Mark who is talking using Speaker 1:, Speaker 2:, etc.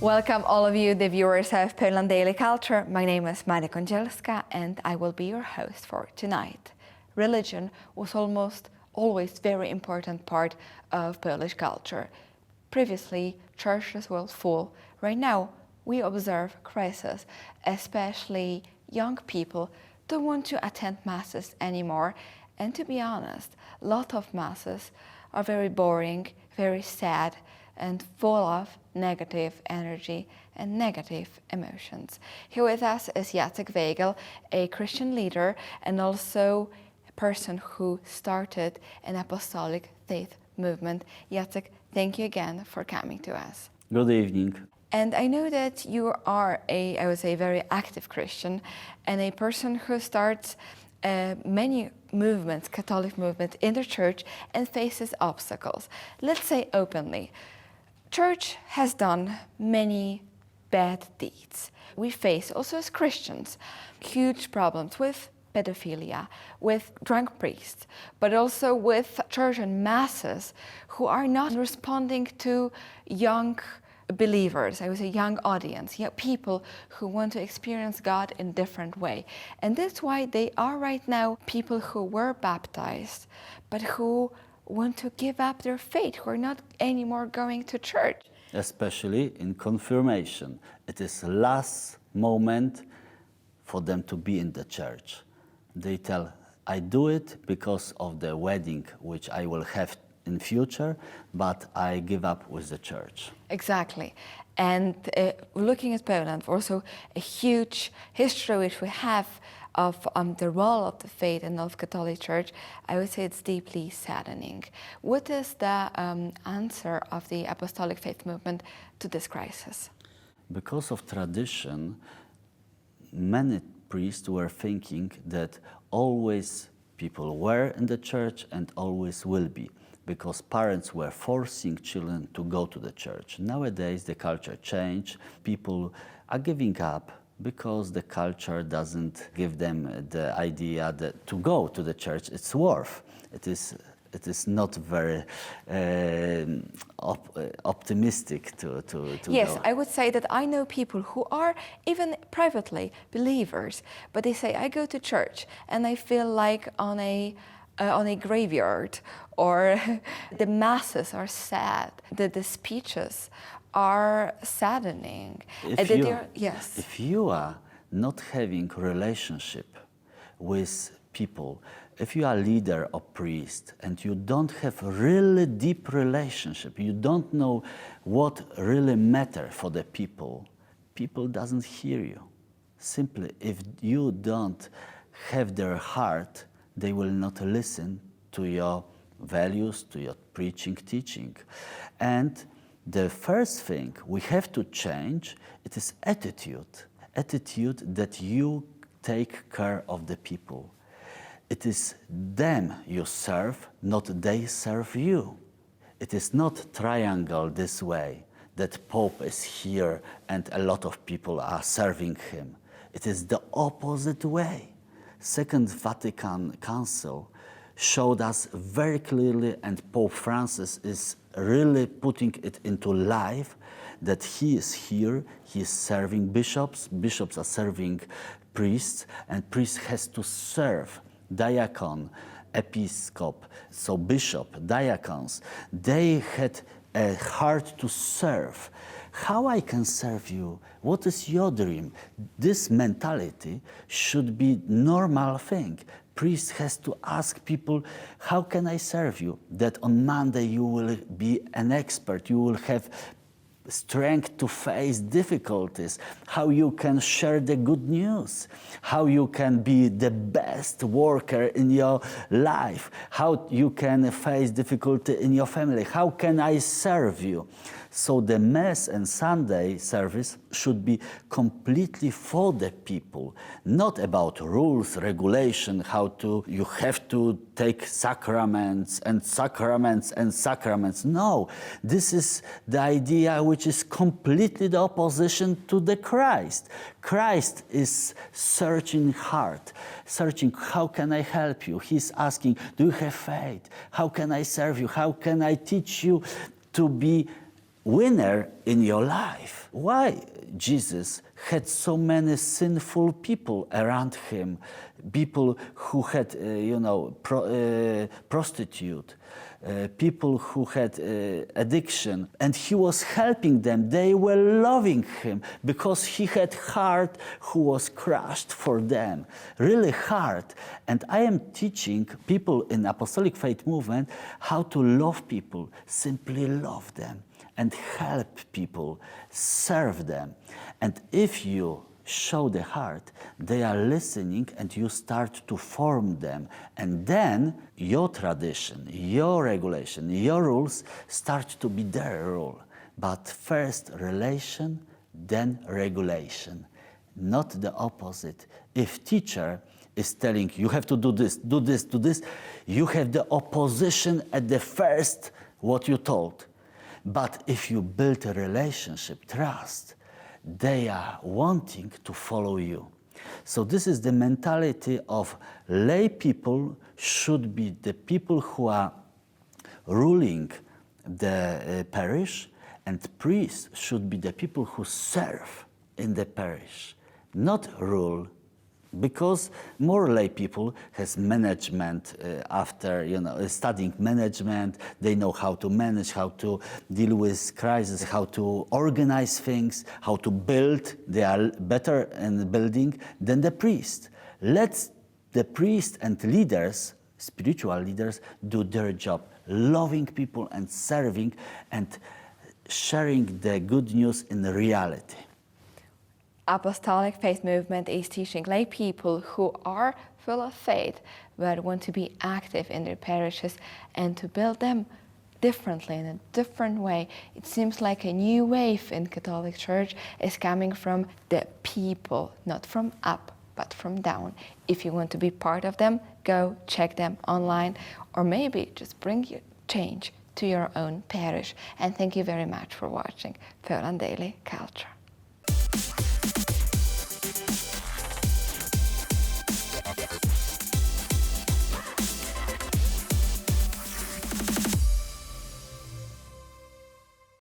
Speaker 1: Welcome all of you, the viewers of Poland Daily Culture. My name is Maria Kądzielska and I will be your host for tonight. Religion was almost always very important part of Polish culture. Previously, churches were full. Right now, we observe crisis, especially young people don't want to attend masses anymore. And to be honest, a lot of masses are very boring, very sad, and full of negative energy and negative emotions. Here with us is Jacek Weigel, a Christian leader and also a person who started an Apostolic faith movement. Jacek, thank you again for coming to us.
Speaker 2: Good evening.
Speaker 1: And I know that you are I would say, very active Christian and a person who starts many movements, Catholic movements in the church and faces obstacles. Let's say openly, church has done many bad deeds. We face also as Christians huge problems with pedophilia, with drunk priests, but also with church and masses who are not responding to young believers, I would say young audience, young people who want to experience God in a different way. And that's why they are right now people who were baptized, but who want to give up their faith, who are not anymore going to church.
Speaker 2: Especially in confirmation. It is last moment for them to be in the church. They tell, I do it because of the wedding which I will have in future, but I give up with the church.
Speaker 1: Exactly. And looking at Poland, also a huge history which we have of the role of the faith and of Catholic Church, I would say it's deeply saddening. What is the answer of the Apostolic faith movement to this crisis?
Speaker 2: Because of tradition, many priests were thinking that always people were in the church and always will be, because parents were forcing children to go to the church. Nowadays, the culture changed. People are giving up because the culture doesn't give them the idea that to go to the church, it's worth. It is not very optimistic to
Speaker 1: yes,
Speaker 2: go.
Speaker 1: I would say that I know people who are even privately believers, but they say, I go to church and I feel like on a graveyard, or the masses are sad, that the speeches are saddening.
Speaker 2: If you are not having relationship with people, if you are leader or priest and you don't have really deep relationship, you don't know what really matter for the people, people doesn't hear you. Simply, if you don't have their heart, they will not listen to your values, to your preaching, teaching. And the first thing we have to change, it is attitude. Attitude that you take care of the people. It is them you serve, not they serve you. It is not triangle this way, that Pope is here and a lot of people are serving him. It is the opposite way. Second Vatican Council showed us very clearly, and Pope Francis is really putting it into life, that he is here, he is serving bishops, bishops are serving priests, and priest has to serve diacon, episcop, so bishop, diacons. They had a heart to serve. How I can serve you? What is your dream? This mentality should be normal thing. Priest has to ask people, how can I serve you? That on Monday you will be an expert, you will have strength to face difficulties, how you can share the good news, how you can be the best worker in your life, how you can face difficulty in your family, how can I serve you? So the Mass and Sunday service should be completely for the people, not about rules, regulation, you have to take sacraments and sacraments and sacraments. No, this is the idea which is completely the opposition to the Christ. Christ is searching heart, searching, how can I help you? He's asking, do you have faith? How can I serve you? How can I teach you to be winner in your life. Why Jesus had so many sinful people around him, people who had, prostitute, people who had addiction, and he was helping them. They were loving him because he had heart who was crushed for them, really hard. And I am teaching people in Apostolic Faith Movement how to love people, simply love them, and help people, serve them. And if you show the heart, they are listening and you start to form them. And then your tradition, your regulation, your rules start to be their rule. But first relation, then regulation, not the opposite. If teacher is telling you have to do this, do this, do this, you have the opposition at the first what you told. But if you build a relationship, trust, they are wanting to follow you. So this is the mentality of lay people should be the people who are ruling the parish, and priests should be the people who serve in the parish, not rule. Because more lay people has management after studying management. They know how to manage, how to deal with crisis, how to organize things, how to build. They are better in building than the priest. Let the priest and leaders, spiritual leaders, do their job, loving people and serving and sharing the good news in reality.
Speaker 1: Apostolic Faith Movement is teaching lay people who are full of faith but want to be active in their parishes and to build them differently, in a different way. It seems like a new wave in Catholic Church is coming from the people, not from up, but from down. If you want to be part of them, go check them online, or maybe just bring your change to your own parish. And thank you very much for watching Poland Daily Culture.